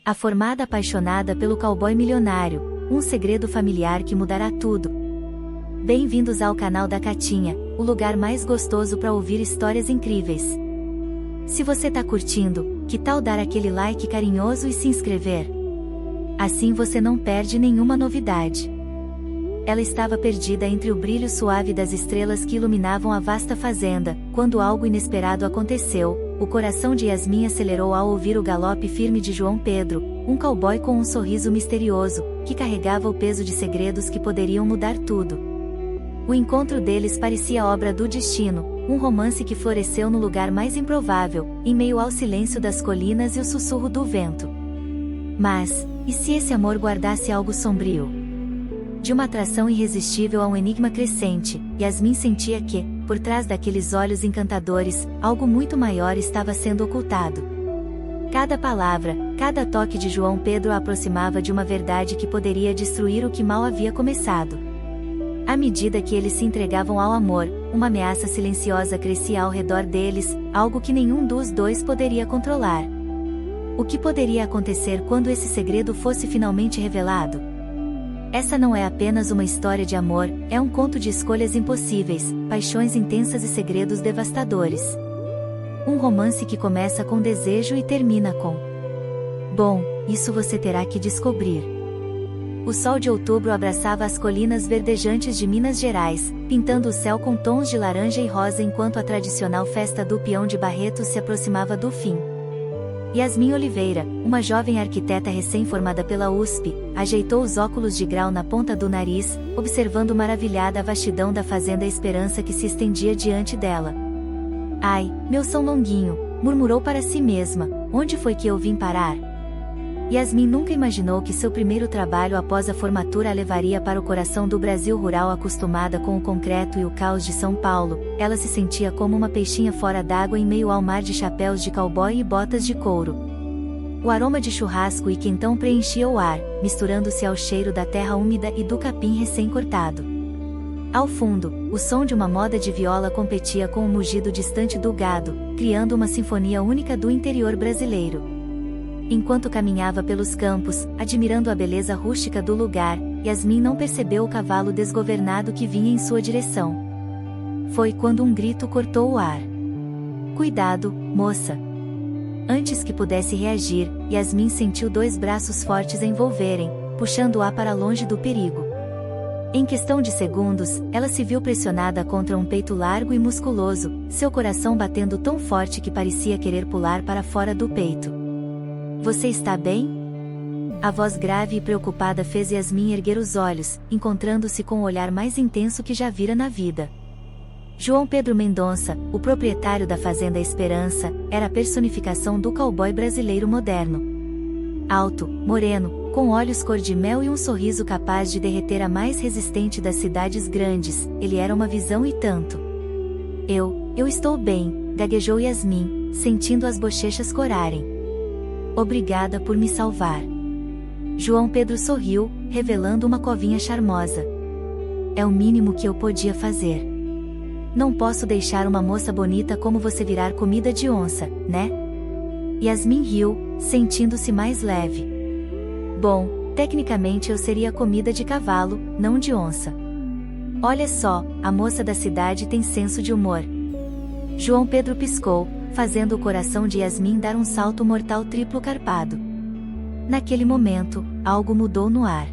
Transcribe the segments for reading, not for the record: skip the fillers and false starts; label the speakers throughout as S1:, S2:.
S1: A formada apaixonada pelo cowboy milionário, um segredo familiar que mudará tudo. Bem-vindos ao canal da Catinha, o lugar mais gostoso para ouvir histórias incríveis. Se você tá curtindo, que tal dar aquele like carinhoso e se inscrever? Assim você não perde nenhuma novidade. Ela estava perdida entre o brilho suave das estrelas que iluminavam a vasta fazenda, quando algo inesperado aconteceu. O coração de Yasmin acelerou ao ouvir o galope firme de João Pedro, um cowboy com um sorriso misterioso, que carregava o peso de segredos que poderiam mudar tudo. O encontro deles parecia obra do destino, um romance que floresceu no lugar mais improvável, em meio ao silêncio das colinas e o sussurro do vento. Mas, e se esse amor guardasse algo sombrio? De uma atração irresistível a um enigma crescente, Yasmin sentia que, por trás daqueles olhos encantadores, algo muito maior estava sendo ocultado. Cada palavra, cada toque de João Pedro a aproximava de uma verdade que poderia destruir o que mal havia começado. À medida que eles se entregavam ao amor, uma ameaça silenciosa crescia ao redor deles, algo que nenhum dos dois poderia controlar. O que poderia acontecer quando esse segredo fosse finalmente revelado? Essa não é apenas uma história de amor, é um conto de escolhas impossíveis, paixões intensas e segredos devastadores. Um romance que começa com desejo e termina com... Bom, isso você terá que descobrir. O sol de outubro abraçava as colinas verdejantes de Minas Gerais, pintando o céu com tons de laranja e rosa enquanto a tradicional festa do Peão de Barretos se aproximava do fim. Yasmin Oliveira, uma jovem arquiteta recém-formada pela USP, ajeitou os óculos de grau na ponta do nariz, observando maravilhada a vastidão da Fazenda Esperança que se estendia diante dela. Ai, meu São Longuinho, murmurou para si mesma, onde foi que eu vim parar? Yasmin nunca imaginou que seu primeiro trabalho após a formatura a levaria para o coração do Brasil rural. Acostumada com o concreto e o caos de São Paulo, ela se sentia como uma peixinha fora d'água em meio ao mar de chapéus de cowboy e botas de couro. O aroma de churrasco e quentão preenchia o ar, misturando-se ao cheiro da terra úmida e do capim recém-cortado. Ao fundo, o som de uma moda de viola competia com o mugido distante do gado, criando uma sinfonia única do interior brasileiro. Enquanto caminhava pelos campos, admirando a beleza rústica do lugar, Yasmin não percebeu o cavalo desgovernado que vinha em sua direção. Foi quando um grito cortou o ar. Cuidado, moça! Antes que pudesse reagir, Yasmin sentiu dois braços fortes envolverem, puxando-a para longe do perigo. Em questão de segundos, ela se viu pressionada contra um peito largo e musculoso, seu coração batendo tão forte que parecia querer pular para fora do peito. Você está bem? A voz grave e preocupada fez Yasmin erguer os olhos, encontrando-se com o olhar mais intenso que já vira na vida. João Pedro Mendonça, o proprietário da Fazenda Esperança, era a personificação do cowboy brasileiro moderno. Alto, moreno, com olhos cor de mel e um sorriso capaz de derreter a mais resistente das cidades grandes, ele era uma visão e tanto. Eu estou bem, gaguejou Yasmin, sentindo as bochechas corarem. Obrigada por me salvar. João Pedro sorriu, revelando uma covinha charmosa. É o mínimo que eu podia fazer. Não posso deixar uma moça bonita como você virar comida de onça, né? Yasmin riu, sentindo-se mais leve. Bom, tecnicamente eu seria comida de cavalo, não de onça. Olha só, a moça da cidade tem senso de humor. João Pedro piscou, fazendo o coração de Yasmin dar um salto mortal triplo carpado. Naquele momento, algo mudou no ar.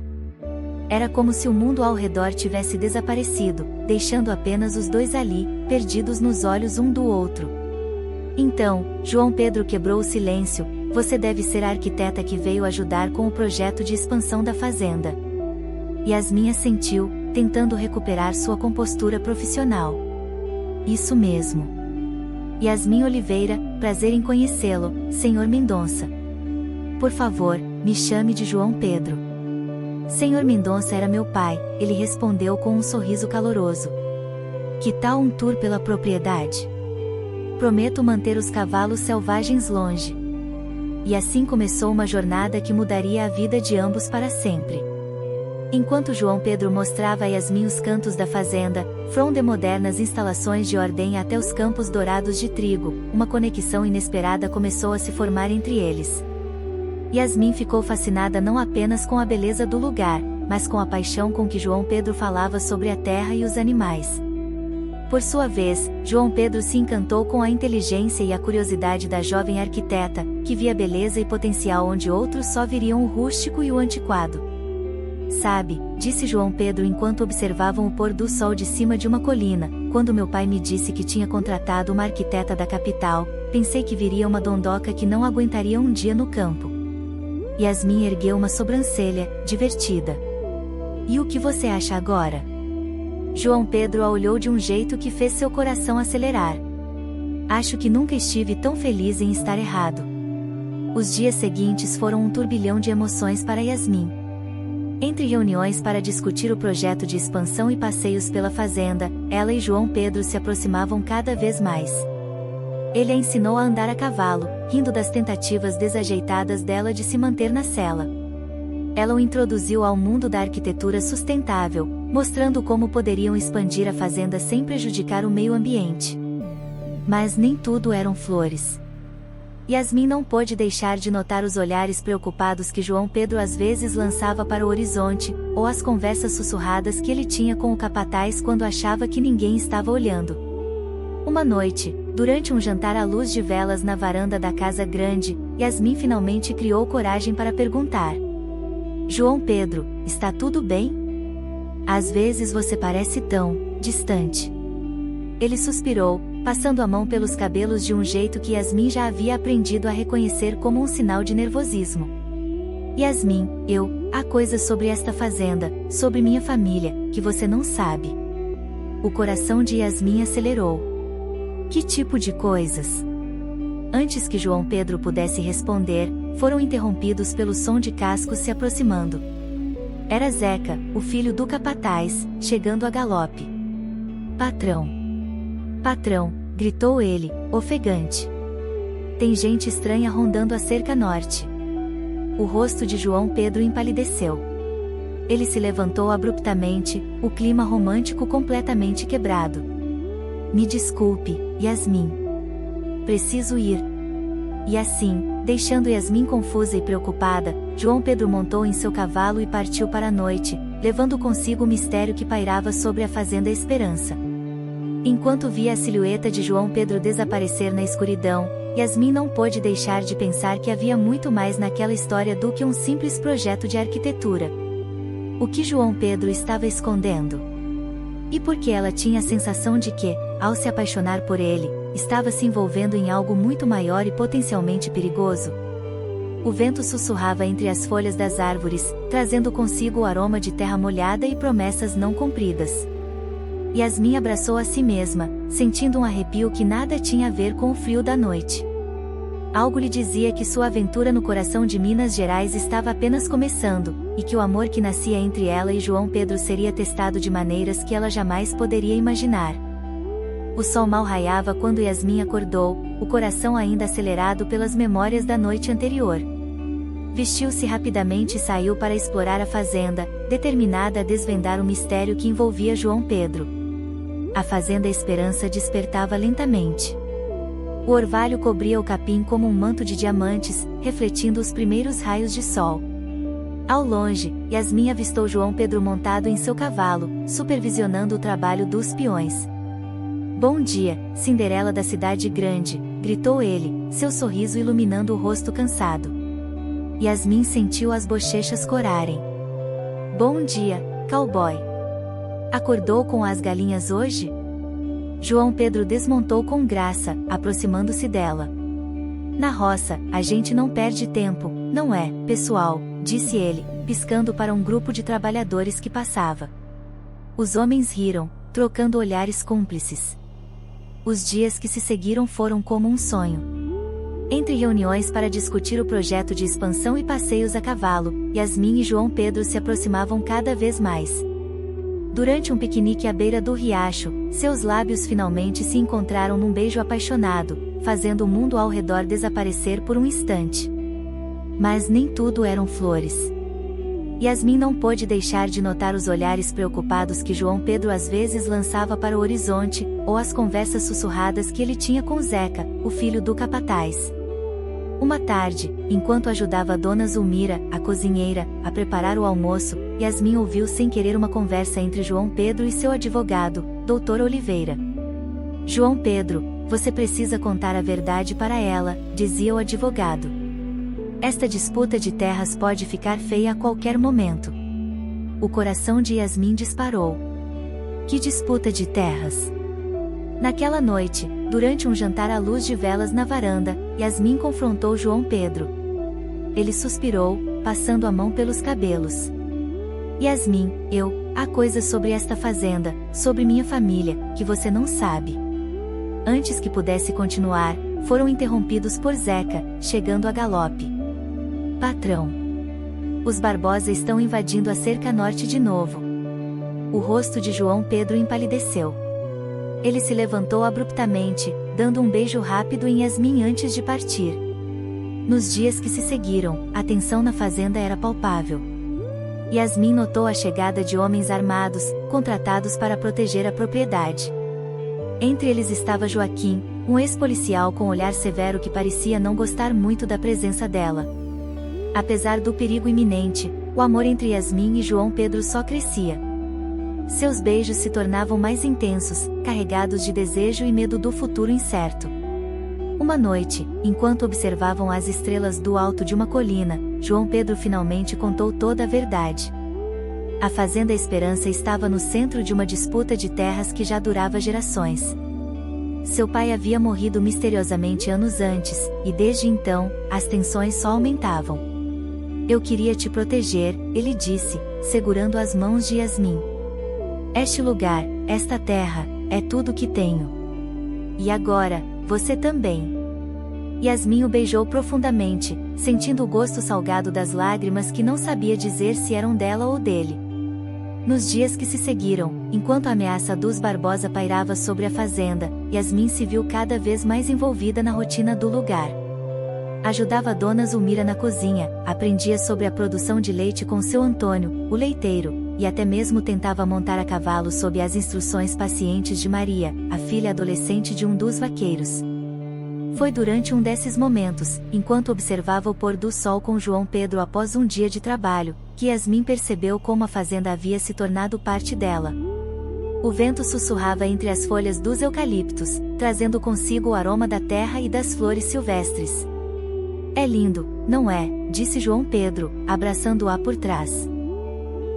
S1: Era como se o mundo ao redor tivesse desaparecido, deixando apenas os dois ali, perdidos nos olhos um do outro. Então, João Pedro quebrou o silêncio, você deve ser a arquiteta que veio ajudar com o projeto de expansão da fazenda. Yasmin assentiu, tentando recuperar sua compostura profissional. Isso mesmo. Yasmin Oliveira, prazer em conhecê-lo, Sr. Mendonça. Por favor, me chame de João Pedro. Sr. Mendonça era meu pai, ele respondeu com um sorriso caloroso. Que tal um tour pela propriedade? Prometo manter os cavalos selvagens longe. E assim começou uma jornada que mudaria a vida de ambos para sempre. Enquanto João Pedro mostrava a Yasmin os cantos da fazenda, from de modernas instalações de ordem até os campos dourados de trigo, uma conexão inesperada começou a se formar entre eles. Yasmin ficou fascinada não apenas com a beleza do lugar, mas com a paixão com que João Pedro falava sobre a terra e os animais. Por sua vez, João Pedro se encantou com a inteligência e a curiosidade da jovem arquiteta, que via beleza e potencial onde outros só viriam o rústico e o antiquado. Sabe, disse João Pedro enquanto observavam o pôr do sol de cima de uma colina, quando meu pai me disse que tinha contratado uma arquiteta da capital, pensei que viria uma dondoca que não aguentaria um dia no campo. Yasmin ergueu uma sobrancelha, divertida. E o que você acha agora? João Pedro a olhou de um jeito que fez seu coração acelerar. Acho que nunca estive tão feliz em estar errado. Os dias seguintes foram um turbilhão de emoções para Yasmin. Entre reuniões para discutir o projeto de expansão e passeios pela fazenda, ela e João Pedro se aproximavam cada vez mais. Ele a ensinou a andar a cavalo, rindo das tentativas desajeitadas dela de se manter na sela. Ela o introduziu ao mundo da arquitetura sustentável, mostrando como poderiam expandir a fazenda sem prejudicar o meio ambiente. Mas nem tudo eram flores. Yasmin não pôde deixar de notar os olhares preocupados que João Pedro às vezes lançava para o horizonte, ou as conversas sussurradas que ele tinha com o capataz quando achava que ninguém estava olhando. Uma noite, durante um jantar à luz de velas na varanda da casa grande, Yasmin finalmente criou coragem para perguntar: João Pedro, está tudo bem? Às vezes você parece tão distante. Ele suspirou, passando a mão pelos cabelos de um jeito que Yasmin já havia aprendido a reconhecer como um sinal de nervosismo. Yasmin, há coisas sobre esta fazenda, sobre minha família, que você não sabe. O coração de Yasmin acelerou. Que tipo de coisas? Antes que João Pedro pudesse responder, foram interrompidos pelo som de cascos se aproximando. Era Zeca, o filho do capataz, chegando a galope. Patrão! Patrão! Gritou ele, ofegante. Tem gente estranha rondando a cerca norte. O rosto de João Pedro empalideceu. Ele se levantou abruptamente, o clima romântico completamente quebrado. Me desculpe, Yasmin. Preciso ir. E assim, deixando Yasmin confusa e preocupada, João Pedro montou em seu cavalo e partiu para a noite, levando consigo o mistério que pairava sobre a fazenda Esperança. Enquanto via a silhueta de João Pedro desaparecer na escuridão, Yasmin não pôde deixar de pensar que havia muito mais naquela história do que um simples projeto de arquitetura. O que João Pedro estava escondendo? E por que ela tinha a sensação de que, ao se apaixonar por ele, estava se envolvendo em algo muito maior e potencialmente perigoso? O vento sussurrava entre as folhas das árvores, trazendo consigo o aroma de terra molhada e promessas não cumpridas. Yasmin abraçou a si mesma, sentindo um arrepio que nada tinha a ver com o frio da noite. Algo lhe dizia que sua aventura no coração de Minas Gerais estava apenas começando, e que o amor que nascia entre ela e João Pedro seria testado de maneiras que ela jamais poderia imaginar. O sol mal raiava quando Yasmin acordou, o coração ainda acelerado pelas memórias da noite anterior. Vestiu-se rapidamente e saiu para explorar a fazenda, determinada a desvendar o mistério que envolvia João Pedro. A fazenda Esperança despertava lentamente. O orvalho cobria o capim como um manto de diamantes, refletindo os primeiros raios de sol. Ao longe, Yasmin avistou João Pedro montado em seu cavalo, supervisionando o trabalho dos peões. Bom dia, Cinderela da cidade grande, gritou ele, seu sorriso iluminando o rosto cansado. Yasmin sentiu as bochechas corarem. Bom dia, cowboy. Acordou com as galinhas hoje? João Pedro desmontou com graça, aproximando-se dela. Na roça, a gente não perde tempo, não é, pessoal, disse ele, piscando para um grupo de trabalhadores que passava. Os homens riram, trocando olhares cúmplices. Os dias que se seguiram foram como um sonho. Entre reuniões para discutir o projeto de expansão e passeios a cavalo, Yasmin e João Pedro se aproximavam cada vez mais. Durante um piquenique à beira do riacho, seus lábios finalmente se encontraram num beijo apaixonado, fazendo o mundo ao redor desaparecer por um instante. Mas nem tudo eram flores. Yasmin não pôde deixar de notar os olhares preocupados que João Pedro às vezes lançava para o horizonte, ou as conversas sussurradas que ele tinha com Zeca, o filho do capataz. Uma tarde, enquanto ajudava a Dona Zulmira, a cozinheira, a preparar o almoço, Yasmin ouviu sem querer uma conversa entre João Pedro e seu advogado, Dr. Oliveira. João Pedro, você precisa contar a verdade para ela, dizia o advogado. Esta disputa de terras pode ficar feia a qualquer momento. O coração de Yasmin disparou. Que disputa de terras? Naquela noite, durante um jantar à luz de velas na varanda, Yasmin confrontou João Pedro. Ele suspirou, passando a mão pelos cabelos. Yasmin, há coisas sobre esta fazenda, sobre minha família, que você não sabe. Antes que pudesse continuar, foram interrompidos por Zeca, chegando a galope. Patrão. Os Barbosa estão invadindo a cerca norte de novo. O rosto de João Pedro empalideceu. Ele se levantou abruptamente, dando um beijo rápido em Yasmin antes de partir. Nos dias que se seguiram, a tensão na fazenda era palpável. Yasmin notou a chegada de homens armados, contratados para proteger a propriedade. Entre eles estava Joaquim, um ex-policial com olhar severo que parecia não gostar muito da presença dela. Apesar do perigo iminente, o amor entre Yasmin e João Pedro só crescia. Seus beijos se tornavam mais intensos, carregados de desejo e medo do futuro incerto. Uma noite, enquanto observavam as estrelas do alto de uma colina, João Pedro finalmente contou toda a verdade. A Fazenda Esperança estava no centro de uma disputa de terras que já durava gerações. Seu pai havia morrido misteriosamente anos antes, e desde então, as tensões só aumentavam. Eu queria te proteger, ele disse, segurando as mãos de Yasmin. Este lugar, esta terra, é tudo que tenho. E agora, você também. Yasmin o beijou profundamente, sentindo o gosto salgado das lágrimas que não sabia dizer se eram dela ou dele. Nos dias que se seguiram, enquanto a ameaça dos Barbosa pairava sobre a fazenda, Yasmin se viu cada vez mais envolvida na rotina do lugar. Ajudava a Dona Zulmira na cozinha, aprendia sobre a produção de leite com seu Antônio, o leiteiro, e até mesmo tentava montar a cavalo sob as instruções pacientes de Maria, a filha adolescente de um dos vaqueiros. Foi durante um desses momentos, enquanto observava o pôr do sol com João Pedro após um dia de trabalho, que Yasmin percebeu como a fazenda havia se tornado parte dela. O vento sussurrava entre as folhas dos eucaliptos, trazendo consigo o aroma da terra e das flores silvestres. É lindo, não é? Disse João Pedro, abraçando-a por trás.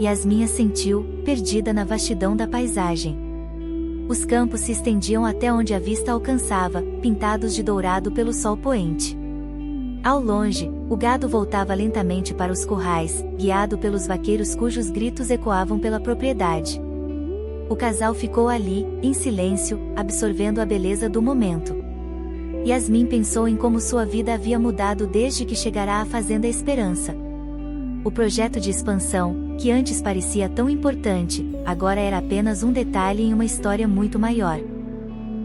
S1: Yasmin assentiu, perdida na vastidão da paisagem. Os campos se estendiam até onde a vista alcançava, pintados de dourado pelo sol poente. Ao longe, o gado voltava lentamente para os currais, guiado pelos vaqueiros cujos gritos ecoavam pela propriedade. O casal ficou ali, em silêncio, absorvendo a beleza do momento. Yasmin pensou em como sua vida havia mudado desde que chegara à Fazenda Esperança. O projeto de expansão, que antes parecia tão importante, agora era apenas um detalhe em uma história muito maior.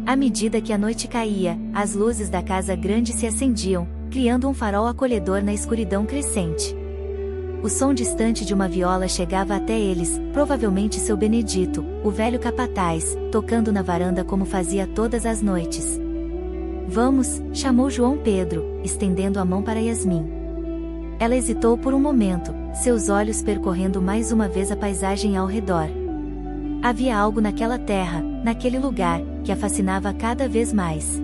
S1: À medida que a noite caía, as luzes da casa grande se acendiam, criando um farol acolhedor na escuridão crescente. O som distante de uma viola chegava até eles, provavelmente seu Benedito, o velho capataz, tocando na varanda como fazia todas as noites. Vamos, chamou João Pedro, estendendo a mão para Yasmin. Ela hesitou por um momento, seus olhos percorrendo mais uma vez a paisagem ao redor. Havia algo naquela terra, naquele lugar, que a fascinava cada vez mais.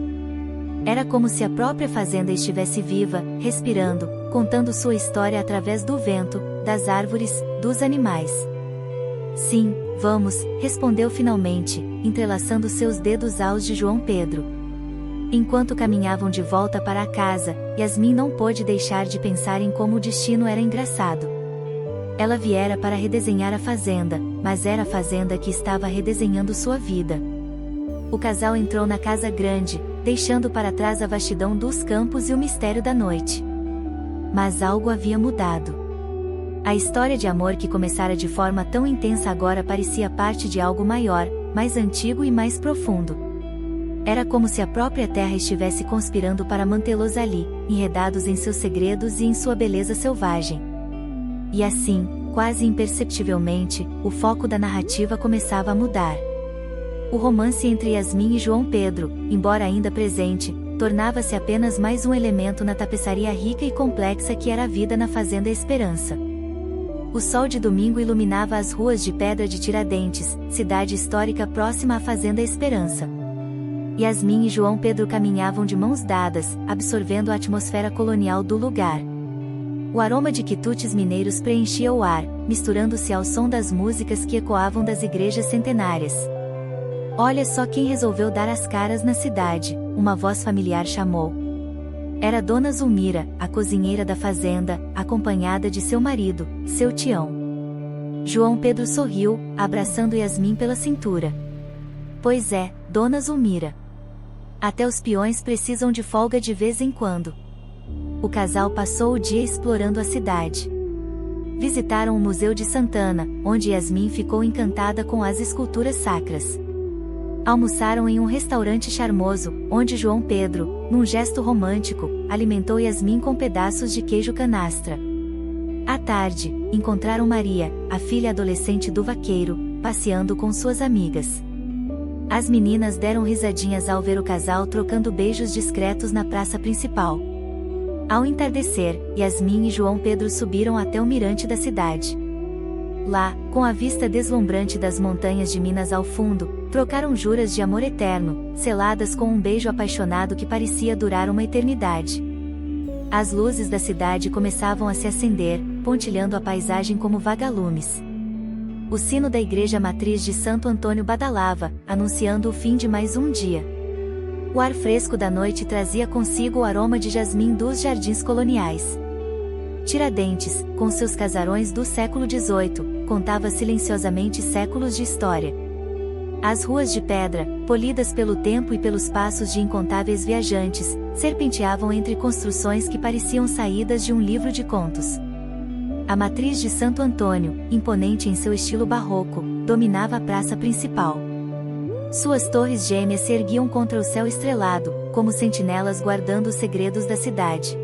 S1: Era como se a própria fazenda estivesse viva, respirando, contando sua história através do vento, das árvores, dos animais. Sim, vamos, respondeu finalmente, entrelaçando seus dedos aos de João Pedro. Enquanto caminhavam de volta para a casa, Yasmin não pôde deixar de pensar em como o destino era engraçado. Ela viera para redesenhar a fazenda, mas era a fazenda que estava redesenhando sua vida. O casal entrou na casa grande, deixando para trás a vastidão dos campos e o mistério da noite. Mas algo havia mudado. A história de amor que começara de forma tão intensa agora parecia parte de algo maior, mais antigo e mais profundo. Era como se a própria terra estivesse conspirando para mantê-los ali, enredados em seus segredos e em sua beleza selvagem. E assim, quase imperceptivelmente, o foco da narrativa começava a mudar. O romance entre Yasmin e João Pedro, embora ainda presente, tornava-se apenas mais um elemento na tapeçaria rica e complexa que era a vida na Fazenda Esperança. O sol de domingo iluminava as ruas de pedra de Tiradentes, cidade histórica próxima à Fazenda Esperança. Yasmin e João Pedro caminhavam de mãos dadas, absorvendo a atmosfera colonial do lugar. O aroma de quitutes mineiros preenchia o ar, misturando-se ao som das músicas que ecoavam das igrejas centenárias. "Olha só quem resolveu dar as caras na cidade", uma voz familiar chamou. Era Dona Zulmira, a cozinheira da fazenda, acompanhada de seu marido, seu Tião. João Pedro sorriu, abraçando Yasmin pela cintura. "Pois é, Dona Zulmira. Até os peões precisam de folga de vez em quando." O casal passou o dia explorando a cidade. Visitaram o Museu de Santana, onde Yasmin ficou encantada com as esculturas sacras. Almoçaram em um restaurante charmoso, onde João Pedro, num gesto romântico, alimentou Yasmin com pedaços de queijo canastra. À tarde, encontraram Maria, a filha adolescente do vaqueiro, passeando com suas amigas. As meninas deram risadinhas ao ver o casal trocando beijos discretos na praça principal. Ao entardecer, Yasmin e João Pedro subiram até o mirante da cidade. Lá, com a vista deslumbrante das montanhas de Minas ao fundo, trocaram juras de amor eterno, seladas com um beijo apaixonado que parecia durar uma eternidade. As luzes da cidade começavam a se acender, pontilhando a paisagem como vagalumes. O sino da igreja matriz de Santo Antônio badalava, anunciando o fim de mais um dia. O ar fresco da noite trazia consigo o aroma de jasmim dos jardins coloniais. Tiradentes, com seus casarões do século XVIII, contava silenciosamente séculos de história. As ruas de pedra, polidas pelo tempo e pelos passos de incontáveis viajantes, serpenteavam entre construções que pareciam saídas de um livro de contos. A matriz de Santo Antônio, imponente em seu estilo barroco, dominava a praça principal. Suas torres gêmeas se erguiam contra o céu estrelado, como sentinelas guardando os segredos da cidade.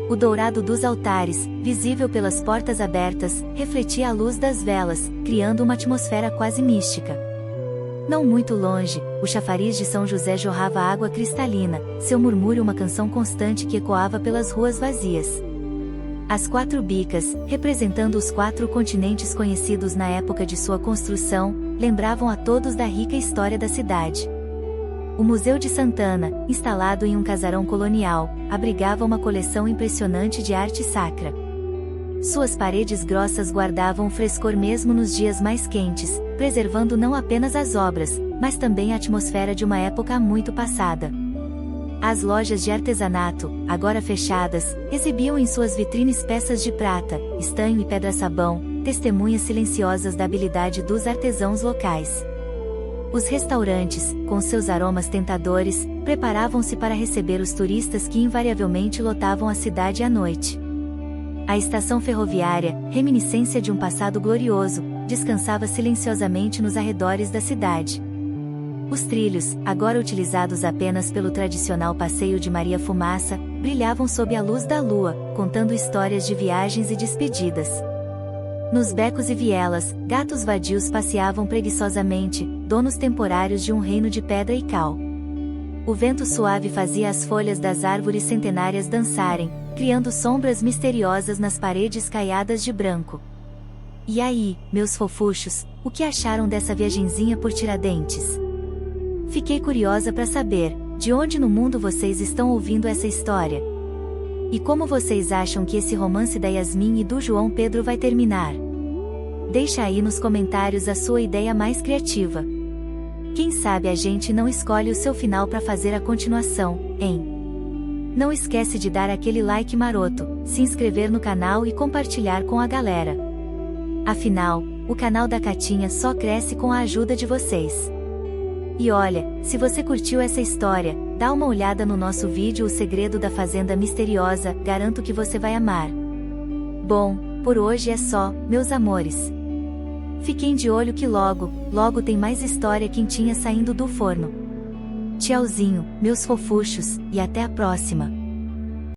S1: O dourado dos altares, visível pelas portas abertas, refletia a luz das velas, criando uma atmosfera quase mística. Não muito longe, o chafariz de São José jorrava água cristalina, seu murmúrio uma canção constante que ecoava pelas ruas vazias. As quatro bicas, representando os 4 continentes conhecidos na época de sua construção, lembravam a todos da rica história da cidade. O Museu de Santana, instalado em um casarão colonial, abrigava uma coleção impressionante de arte sacra. Suas paredes grossas guardavam o frescor mesmo nos dias mais quentes, preservando não apenas as obras, mas também a atmosfera de uma época muito passada. As lojas de artesanato, agora fechadas, exibiam em suas vitrines peças de prata, estanho e pedra-sabão, testemunhas silenciosas da habilidade dos artesãos locais. Os restaurantes, com seus aromas tentadores, preparavam-se para receber os turistas que invariavelmente lotavam a cidade à noite. A estação ferroviária, reminiscência de um passado glorioso, descansava silenciosamente nos arredores da cidade. Os trilhos, agora utilizados apenas pelo tradicional passeio de Maria Fumaça, brilhavam sob a luz da lua, contando histórias de viagens e despedidas. Nos becos e vielas, gatos vadios passeavam preguiçosamente, donos temporários de um reino de pedra e cal. O vento suave fazia as folhas das árvores centenárias dançarem, criando sombras misteriosas nas paredes caiadas de branco. E aí, meus fofuchos, o que acharam dessa viagenzinha por Tiradentes? Fiquei curiosa para saber, de onde no mundo vocês estão ouvindo essa história? E como vocês acham que esse romance da Yasmin e do João Pedro vai terminar? Deixa aí nos comentários a sua ideia mais criativa. Quem sabe a gente não escolhe o seu final para fazer a continuação, hein? Não esquece de dar aquele like maroto, se inscrever no canal e compartilhar com a galera. Afinal, o canal da Catinha só cresce com a ajuda de vocês. E olha, se você curtiu essa história, dá uma olhada no nosso vídeo O Segredo da Fazenda Misteriosa, garanto que você vai amar. Bom, por hoje é só, meus amores. Fiquem de olho que logo, logo tem mais história quentinha saindo do forno. Tchauzinho, meus fofuchos, e até a próxima.